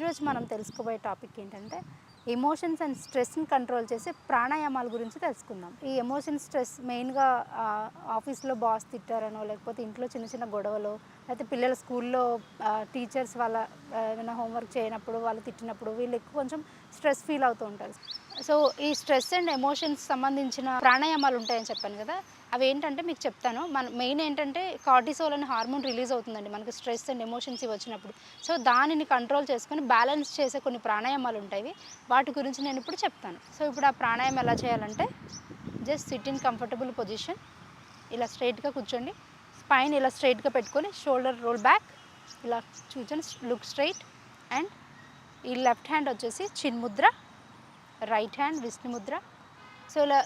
ఈరోజు మనం తెలుసుకోబోయే టాపిక్ ఏంటంటే ఎమోషన్స్ అండ్ స్ట్రెస్ని కంట్రోల్ చేసే ప్రాణాయామాల గురించి తెలుసుకుందాం. ఈ ఎమోషన్ స్ట్రెస్ మెయిన్గా ఆఫీస్లో బాస్ తిట్టారనో, లేకపోతే ఇంట్లో చిన్న చిన్న గొడవలు, లేకపోతే పిల్లల స్కూల్లో టీచర్స్ వాళ్ళ ఏమైనా హోంవర్క్ చేయనప్పుడు వాళ్ళు తిట్టినప్పుడు వీళ్ళు ఎక్కువ కొంచెం స్ట్రెస్ ఫీల్ అవుతూ ఉంటారు. సో ఈ స్ట్రెస్ అండ్ ఎమోషన్స్ సంబంధించిన ప్రాణాయామాలు ఉంటాయని చెప్పాను కదా, అవి ఏంటంటే మీకు చెప్తాను. మెయిన్ ఏంటంటే కార్టిసోల్ అనే హార్మోన్ రిలీజ్ అవుతుందండి మనకి స్ట్రెస్ అండ్ ఎమోషన్స్ వచ్చినప్పుడు. సో దానిని కంట్రోల్ చేసుకొని బ్యాలెన్స్ చేసే కొన్ని ప్రాణాయామాలు ఉంటాయి. వాటి గురించి నేను ఇప్పుడు చెప్తాను. సో ఇప్పుడు ఆ ప్రాణాయామం ఎలా చేయాలంటే, just SIT in comfortable position. ఇలా స్ట్రైట్గా కూర్చోండి. స్పైన్ ఇలా స్ట్రైట్గా పెట్టుకొని షోల్డర్ రోల్ బ్యాక్, ఇలా కూర్చొని లుక్ స్ట్రైట్. అండ్ ఈ లెఫ్ట్ హ్యాండ్ వచ్చేసి చిన్ Mudra, right hand Vishnu Mudra. So ఇలా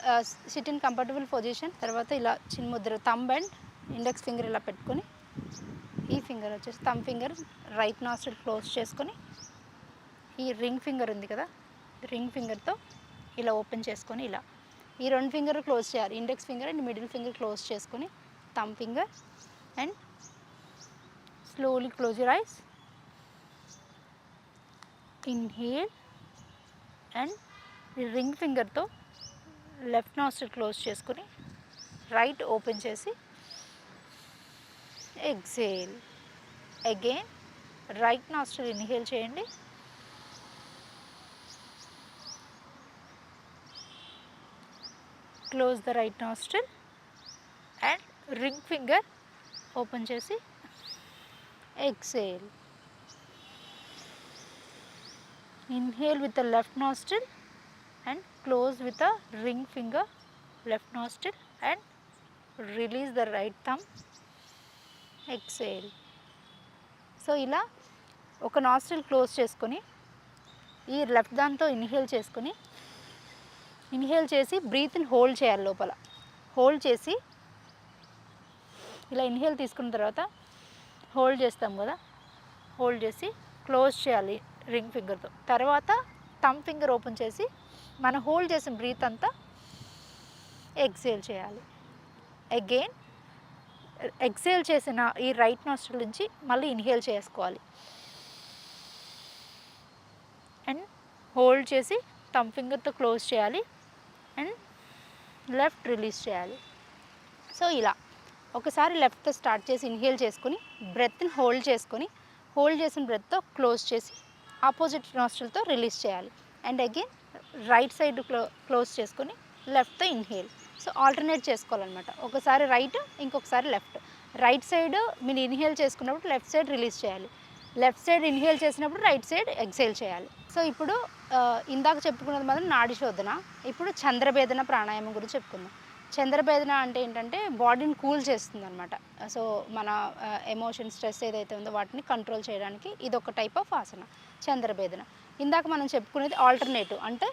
సిట్ ఇన్ కంఫర్టబుల్ పొజిషన్. తర్వాత ఇలా చిన్ Mudra, thumb and index finger ఇలా పెట్టుకొని, ఈ ఫింగర్ వచ్చేసి thumb finger right nostril close చేసుకొని, ఈ రింగ్ ఫింగర్ ఉంది కదా, రింగ్ ఫింగర్తో ఇలా ఓపెన్ చేసుకొని, ఇలా ఈ రెండు ఫింగర్ క్లోజ్ చేయాలి. Index finger and middle finger close చేసుకొని, thumb finger and slowly close your eyes. Inhale and ఈ రింగ్ ఫింగర్తో లెఫ్ట్ నాస్ట్రిల్ క్లోజ్ చేసుకొని, రైట్ ఓపెన్ చేసి exhale. Again right nostril inhale చేయండి, close the right nostril and ring finger open చేసి exhale. Inhale with the left nostril and close with the ring finger, left nostril, and release the right thumb. Exhale. So ఇలా ఒక nostril close చేసుకొని, ఈ left దాంతో inhale చేసుకొని, inhale చేసి బ్రీత్ని hold చేయాలి. లోపల హోల్డ్ చేసి ఇలా ఇన్హేల్ తీసుకున్న తర్వాత హోల్డ్ చేస్తాం కదా, హోల్డ్ చేసి క్లోజ్ చేయాలి రింగ్ ఫింగర్తో. తర్వాత థంబ్ ఫింగర్ ఓపెన్ చేసి మనం హోల్డ్ చేసిన బ్రీత్ అంతా ఎక్సేల్ చేయాలి. అగైన్ ఎక్సేల్ చేసిన ఈ రైట్ నాస్ట్రిల్ నుంచి మళ్ళీ ఇన్హేల్ చేసుకోవాలి అండ్ హోల్డ్ చేసి థంబ్ ఫింగర్తో క్లోజ్ చేయాలి అండ్ లెఫ్ట్ రిలీజ్ చేయాలి. సో ఇలా ఒకసారి లెఫ్ట్తో స్టార్ట్ చేసి ఇన్హేల్ చేసుకొని బ్రెత్ని హోల్డ్ చేసుకొని, హోల్డ్ చేసిన బ్రెత్తో క్లోజ్ చేసి ఆపోజిట్ నాస్ట్రిల్తో రిలీజ్ చేయాలి. And again right side close చేసుకొని లెఫ్ట్తో ఇన్హేల్. సో ఆల్టర్నేట్ చేసుకోవాలన్నమాట. ఒకసారి రైట్, ఇంకొకసారి లెఫ్ట్. రైట్ సైడ్ మీరు ఇన్హేల్ చేసుకున్నప్పుడు లెఫ్ట్ సైడ్ రిలీజ్ చేయాలి, లెఫ్ట్ సైడ్ ఇన్హేల్ చేసినప్పుడు రైట్ సైడ్ ఎక్సేల్ చేయాలి. సో ఇప్పుడు ఇందాక చెప్పుకున్నది మాత్రం నాడి శోధన. ఇప్పుడు చంద్రభేదన ప్రాణాయామం గురించి చెప్పుకుందాం. చంద్రభేదన అంటే ఏంటంటే బాడీని కూల్ చేస్తుంది అనమాట. సో మన ఎమోషన్ స్ట్రెస్ ఏదైతే ఉందో వాటిని కంట్రోల్ చేయడానికి ఇది ఒక టైప్ ఆఫ్ ఆసన చంద్రభేదన. ఇందాక మనం చెప్పుకునేది ఆల్టర్నేటివ్, అంటే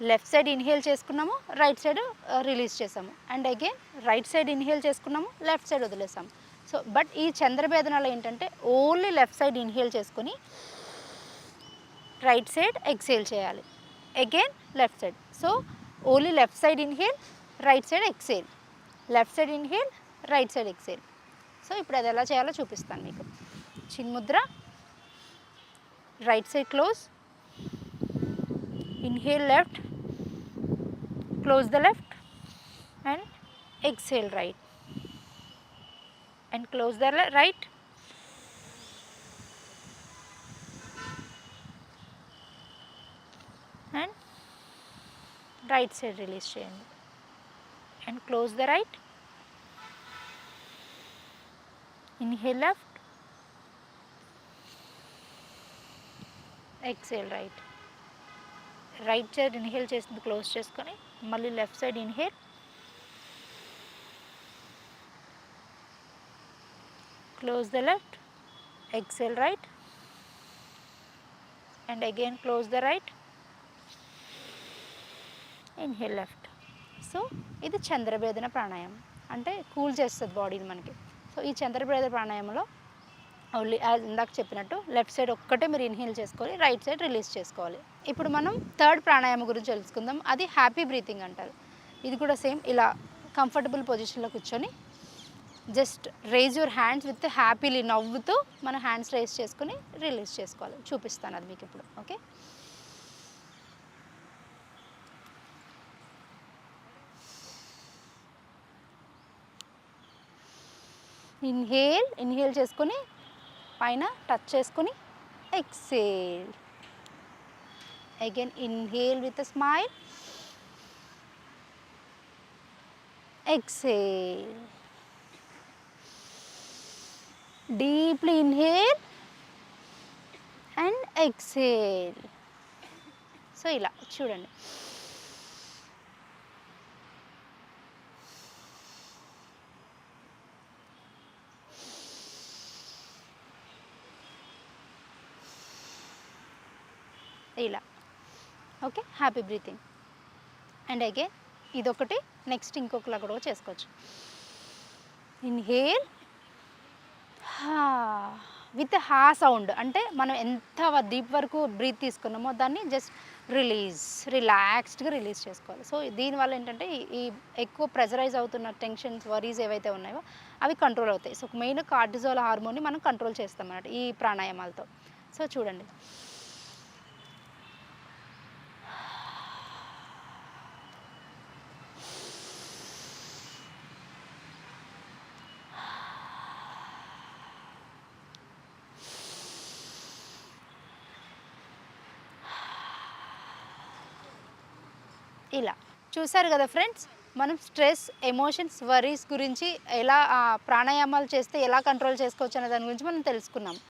లెఫ్ట్ సైడ్ ఇన్హేల్ చేసుకున్నాము, రైట్ సైడ్ రిలీజ్ చేసాము. And again right side inhale చేసుకున్నాము, లెఫ్ట్ సైడ్ వదిలేసాము. సో బట్ ఈ చంద్రభేదనలో ఏంటంటే ఓన్లీ లెఫ్ట్ సైడ్ ఇన్హేల్ చేసుకొని రైట్ సైడ్ ఎక్సేల్ చేయాలి. Again left side. So only left side inhale, right side exhale, left side inhale, right side exhale. So ఇప్పుడు అది ఎలా చేయాలో చూపిస్తాను మీకు. చిన్ Mudra, right side close, inhale left, close the left and exhale right and close the right and right side release చేయండి and close the right. Inhale left, exhale right. Right side inhale చేసింది close చేసుకొని మళ్ళీ left side inhale, close the left, exhale right and again close the right, inhale left. So ఇది చంద్రభేదన ప్రాణాయామం, అంటే cool చేస్తుంది బాడీని మనకి. సో ఈ చంద్రభేదన ప్రాణాయామంలో ఓన్లీ ఇందాక చెప్పినట్టు లెఫ్ట్ సైడ్ ఒక్కటే మీరు ఇన్హేల్ చేసుకోవాలి, రైట్ సైడ్ రిలీజ్ చేసుకోవాలి. ఇప్పుడు మనం థర్డ్ ప్రాణాయామం గురించి తెలుసుకుందాం. అది హ్యాపీ బ్రీతింగ్ అంటారు. ఇది కూడా సేమ్ ఇలా కంఫర్టబుల్ పొజిషన్లో కూర్చొని just raise your hands with happily నవ్వుతూ మన హ్యాండ్స్ రేజ్ చేసుకుని రిలీజ్ చేసుకోవాలి. చూపిస్తాను అది మీకు ఇప్పుడు. ఓకే, ఇన్హేల్ చేసుకొని పైన టచ్ చేసుకొని exhale. Again inhale with a smile, exhale, deeply inhale and exhale. So ఇలా చూడండి. ఇలా. Okay, happy breathing. And again ఇదొకటి, నెక్స్ట్ ఇంకొకలా కూడా చేసుకోవచ్చు. ఇన్హేల్ విత్ హా సౌండ్, అంటే మనం ఎంత డీప్ వరకు బ్రీత్ తీసుకున్నామో దాన్ని జస్ట్ రిలాక్స్డ్గా రిలీజ్ చేసుకోవాలి. సో దీనివల్ల ఏంటంటే ఈ ఎక్కువ ప్రెజరైజ్ అవుతున్న టెన్షన్స్, వరీస్ ఏవైతే ఉన్నాయో అవి కంట్రోల్ అవుతాయి. సో మెయిన్ కార్టిజోల్ హార్మోన్ని మనం కంట్రోల్ చేస్తాం అన్నమాట ఈ ప్రాణాయామాలతో. సో చూడండి. ఇలా చూసారు కదా ఫ్రెండ్స్, మనం స్ట్రెస్, ఎమోషన్స్, వరీస్ గురించి ఎలా ప్రాణాయామాలు చేస్తే ఎలా కంట్రోల్ చేసుకోవచ్చు అనే దాని గురించి మనం తెలుసుకున్నాం.